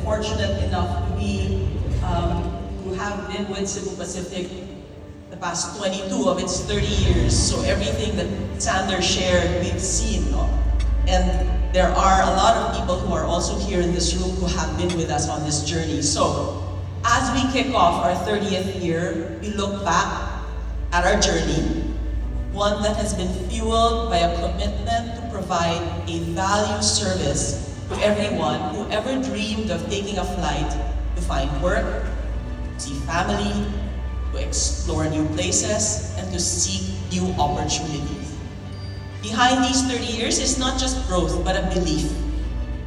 fortunate enough to have been with Cebu Pacific the past 22 of its 30 years. So everything that Sander shared, we've seen, no? And there are a lot of people who are also here in this room who have been with us on this journey. So as we kick off our 30th year, we look back at our journey, one that has been fueled by a commitment to provide a value service to everyone who ever dreamed of taking a flight to find work, see family, to explore new places, and to seek new opportunities. Behind these 30 years is not just growth, but a belief.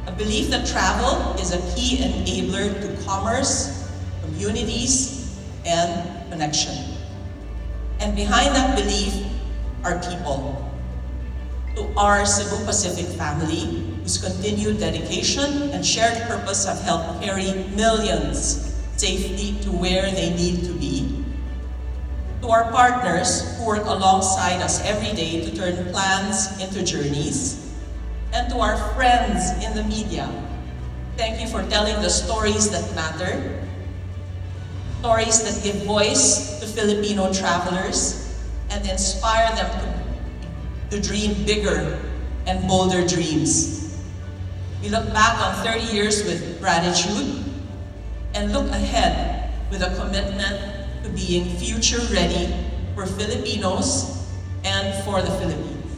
A belief that travel is a key enabler to commerce, communities, and connection. And behind that belief are people. To our Cebu Pacific family, whose continued dedication and shared purpose have helped carry millions safely to where they need to be. To our partners who work alongside us every day to turn plans into journeys. And to our friends in the media, thank you for telling the stories that matter, stories that give voice to Filipino travelers and inspire them to dream bigger and bolder dreams. We look back on 30 years with gratitude and look ahead with a commitment to being future ready for Filipinos and for the Philippines.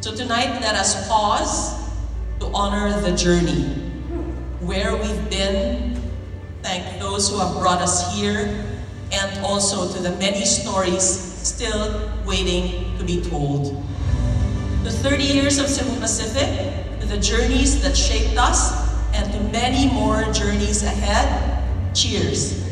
So tonight, let us pause to honor the journey, where we've been, thank those who have brought us here, and also to the many stories still waiting to be told. To 30 years of Cebu Pacific, to the journeys that shaped us, and to many more journeys ahead, cheers.